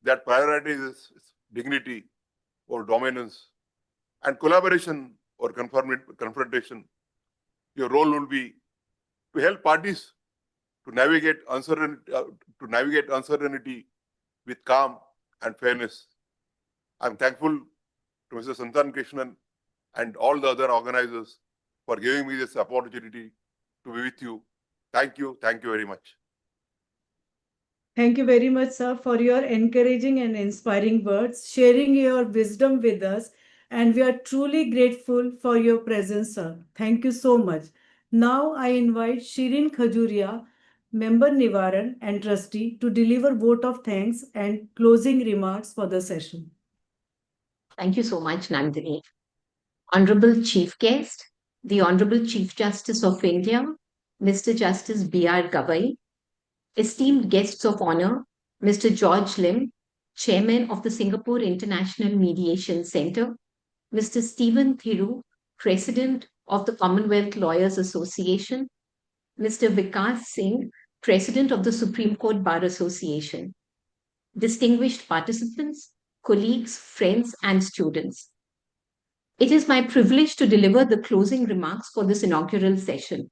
that prioritizes dignity or dominance and collaboration or confrontation. Your role will be to help parties to navigate uncertainty with calm and fairness. I'm thankful to Mr. Santhana Krishnan and all the other organizers for giving me this opportunity to be with you. Thank you. Thank you very much. Thank you very much, sir, for your encouraging and inspiring words, sharing your wisdom with us. And we are truly grateful for your presence, sir. Thank you so much. Now I invite Shirin Khajuria Member Nivaran and Trustee to deliver vote of thanks and closing remarks for the session. Thank you so much, Nandini. Honorable Chief Guest, the Honorable Chief Justice of India, Mr. Justice B.R. Gavai, esteemed guests of honor, Mr. George Lim, Chairman of the Singapore International Mediation Center, Mr. Stephen Thiru, President of the Commonwealth Lawyers Association, Mr. Vikas Singh, President of the Supreme Court Bar Association, distinguished participants, colleagues, friends, and students. It is my privilege to deliver the closing remarks for this inaugural session.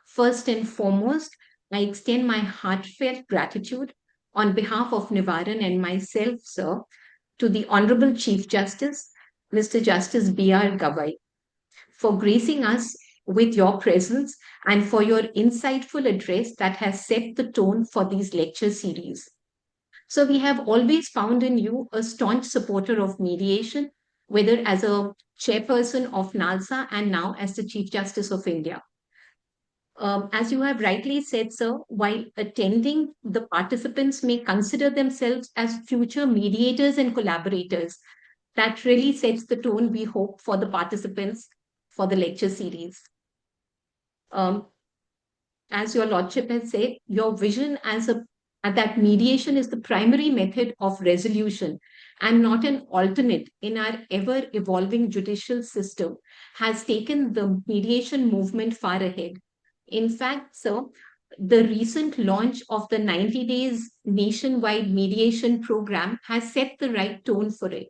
First and foremost, I extend my heartfelt gratitude on behalf of NIVAARAN and myself, sir, to the Honorable Chief Justice, Mr. Justice B.R. Gavai, for gracing us with your presence and for your insightful address that has set the tone for these lecture series. So we have always found in you a staunch supporter of mediation, whether as a chairperson of NALSA and now as the Chief Justice of India. As you have rightly said, sir, while attending, the participants may consider themselves as future mediators and collaborators. That really sets the tone, we hope, for the participants for the lecture series. As your Lordship has said, your vision that mediation is the primary method of resolution and not an alternate in our ever-evolving judicial system has taken the mediation movement far ahead. In fact, sir, the recent launch of the 90 days nationwide mediation program has set the right tone for it.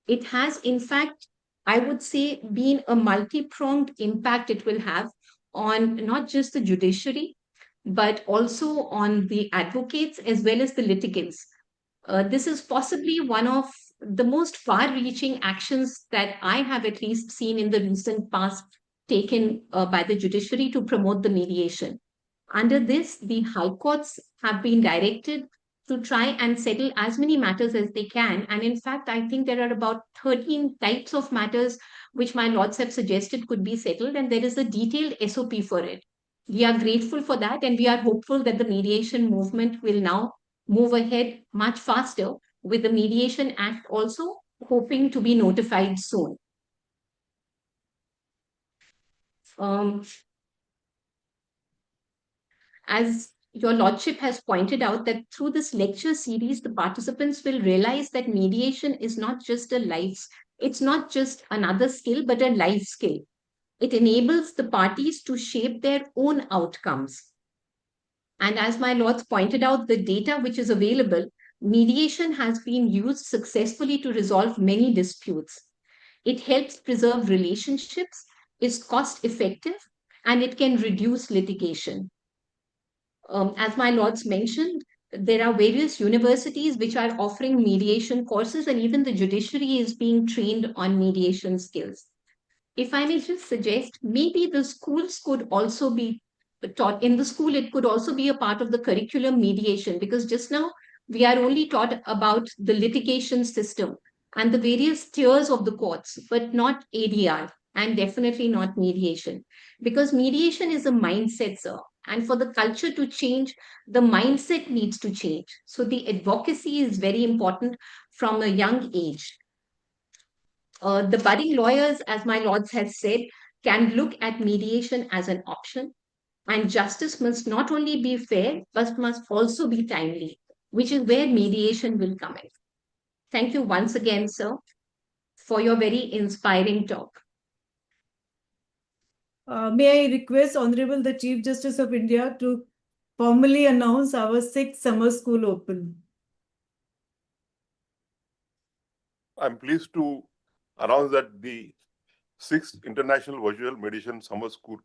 It has, in fact, I would say, been a multi-pronged impact it will have on not just the judiciary, but also on the advocates as well as the litigants. This is possibly one of the most far-reaching actions that I have at least seen in the recent past taken by the judiciary to promote the mediation. Under this, the high courts have been directed to try and settle as many matters as they can. And in fact, I think there are about 13 types of matters which my lords have suggested could be settled, and there is a detailed SOP for it. We are grateful for that, and we are hopeful that the mediation movement will now move ahead much faster, with the Mediation Act also hoping to be notified soon. As your Lordship has pointed out, that through this lecture series, the participants will realize that mediation is not just it's not just another skill, but a life skill. It enables the parties to shape their own outcomes. And as my lords pointed out, the data which is available, mediation has been used successfully to resolve many disputes. It helps preserve relationships, is cost effective, and it can reduce litigation. As my lords mentioned, there are various universities which are offering mediation courses, and even the judiciary is being trained on mediation skills. If I may just suggest, maybe the schools could also be taught. In the school, it could also be a part of the curriculum mediation, because just now we are only taught about the litigation system and the various tiers of the courts, but not ADR, and definitely not mediation, because mediation is a mindset, sir. And for the culture to change, the mindset needs to change. So the advocacy is very important from a young age. The budding lawyers, as my lords have said, can look at mediation as an option. And justice must not only be fair, but must also be timely, which is where mediation will come in. Thank you once again, sir, for your very inspiring talk. May I request Honorable the Chief Justice of India to formally announce our 6th summer school open. I'm pleased to announce that the 6th International Virtual Mediation Summer School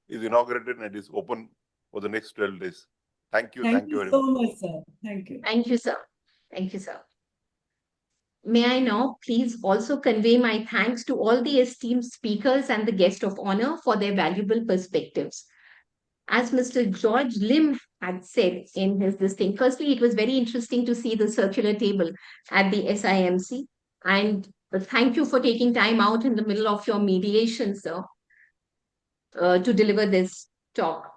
is inaugurated and is open for the next 12 days. Thank you. Thank you very so much. much, sir. Thank you. Thank you, sir. Thank you, sir. May I now please also convey my thanks to all the esteemed speakers and the guest of honor for their valuable perspectives. As Mr. George Lim had said in his thing, firstly, it was very interesting to see the circular table at the SIMC. And thank you for taking time out in the middle of your mediation, sir, to deliver this talk.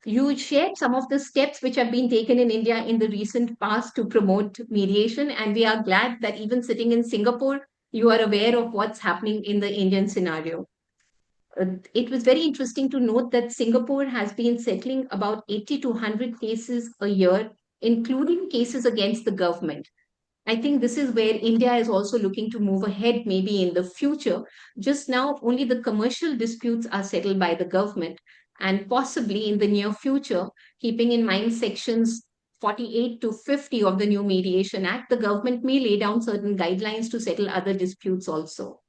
You shared some of the steps which have been taken in India in the recent past to promote mediation, and we are glad that even sitting in Singapore, you are aware of what's happening in the Indian scenario. It was very interesting to note that Singapore has been settling about 80 to 100 cases a year, including cases against the government. I think this is where India is also looking to move ahead maybe in the future. Just now, only the commercial disputes are settled by the government, and possibly in the near future, keeping in mind sections 48 to 50 of the new Mediation Act, the government may lay down certain guidelines to settle other disputes also.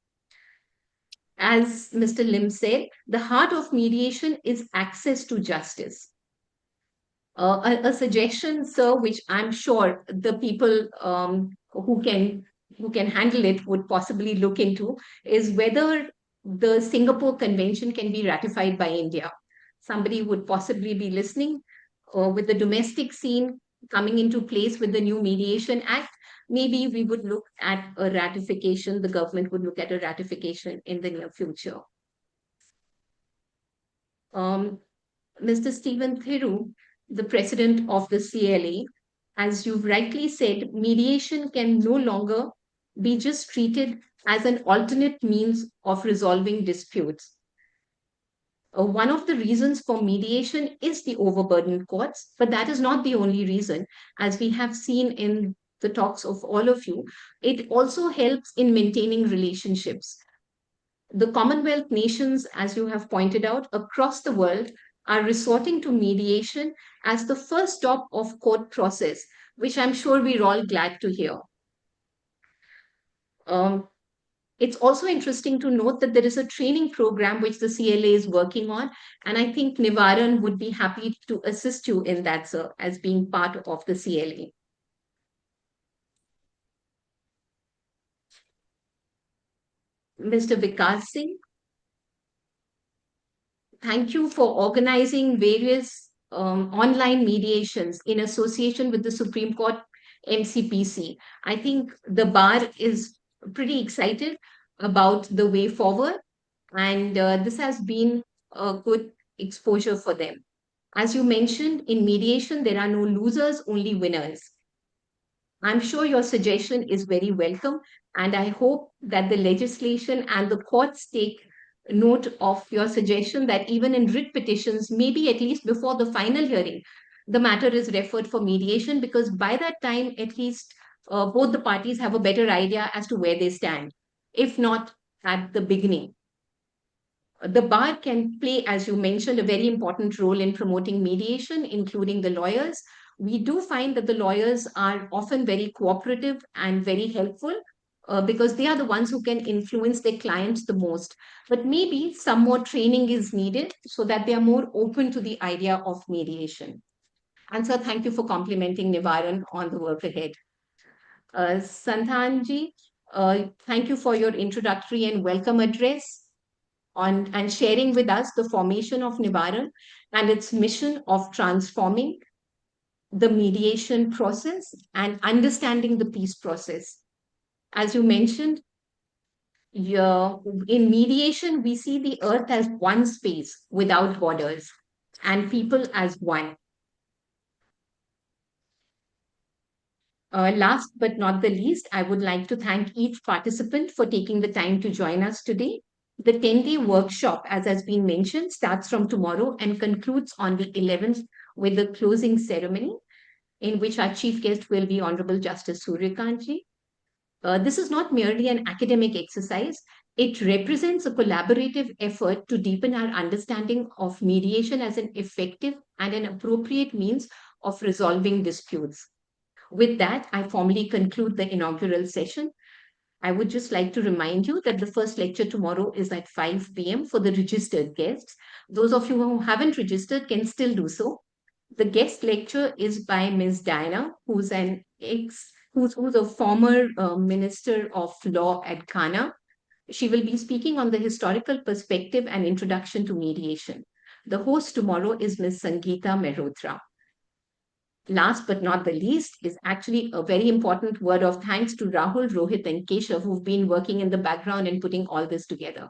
As Mr. Lim said, the heart of mediation is access to justice. A suggestion, sir, which I'm sure the people who can handle it would possibly look into, is whether the Singapore Convention can be ratified by India. Somebody would possibly be listening. With the domestic scene coming into place with the new Mediation Act, maybe we would look at a ratification, the government would look at a ratification in the near future. Mr. Stephen Thiru, the president of the CLA, as you've rightly said, mediation can no longer be just treated as an alternate means of resolving disputes. One of the reasons for mediation is the overburdened courts, but that is not the only reason. As we have seen in the talks of all of you, it also helps in maintaining relationships. The Commonwealth nations, as you have pointed out, across the world are resorting to mediation as the first stop of court process, which I'm sure we're all glad to hear. It's also interesting to note that there is a training program which the CLA is working on, and I think NIVAARAN would be happy to assist you in that, sir, as being part of the CLA. Mr. Vikas Singh, thank you for organizing various online mediations in association with the Supreme Court MCPC. I think the bar is pretty excited about the way forward, and this has been a good exposure for them. As you mentioned, in mediation, there are no losers, only winners. I'm sure your suggestion is very welcome, and I hope that the legislation and the courts take note of your suggestion that even in writ petitions, maybe at least before the final hearing, the matter is referred for mediation, because by that time, at least both the parties have a better idea as to where they stand, if not at the beginning. The bar can play, as you mentioned, a very important role in promoting mediation, including the lawyers. We do find that the lawyers are often very cooperative and very helpful because they are the ones who can influence their clients the most. But maybe some more training is needed so that they are more open to the idea of mediation. And sir, thank you for complimenting NIVAARAN on the work ahead. Santhanji, thank you for your introductory and welcome address and sharing with us the formation of NIVAARAN and its mission of transforming the mediation process and understanding the peace process. As you mentioned, in mediation, we see the earth as one space without borders and people as one. Last but not the least, I would like to thank each participant for taking the time to join us today. The 10-day workshop, as has been mentioned, starts from tomorrow and concludes on the 11th with the closing ceremony, in which our chief guest will be Honorable Justice Suryakantji. This is not merely an academic exercise. It represents a collaborative effort to deepen our understanding of mediation as an effective and an appropriate means of resolving disputes. With that, I formally conclude the inaugural session. I would just like to remind you that the first lecture tomorrow is at 5 p.m. for the registered guests. Those of you who haven't registered can still do so. The guest lecture is by Ms. Diana, who's a former Minister of Law at Ghana. She will be speaking on the historical perspective and introduction to mediation. The host tomorrow is Ms. Sangeeta Mehrotra. Last but not the least is actually a very important word of thanks to Rahul, Rohit, and Keshav, who've been working in the background and putting all this together.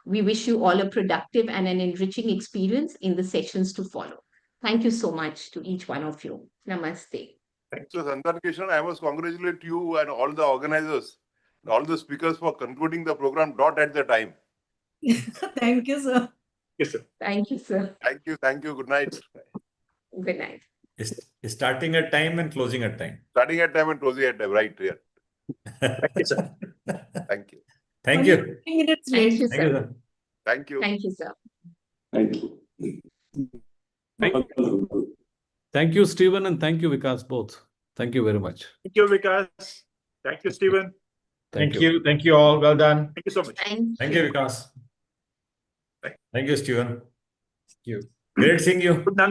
We wish you all a productive and an enriching experience in the sessions to follow. Thank you so much to each one of you. Namaste. Thank you, Santhana Krishnan. I must congratulate you and all the organizers, all the speakers for concluding the program at the time. Thank you, sir. Yes, sir. Thank you, sir. Thank you. Thank you. Good night. Good night. Starting at time and closing at time. Starting at time and closing at time. Right here. Thank you, sir. Thank you. Thank you. 15 minutes Thank late. you, Thank you, sir. sir. Thank you. Thank you, sir. Thank you. Thank you, Stephen, and thank you, Vikas, both. Thank you very much. Thank you, Vikas. Thank you, Stephen. Thank you. Thank you all. Well done. Thank you so much. Thank you, Vikas. Thank Thank you, Stephen. Thank you. Great seeing you. Good night.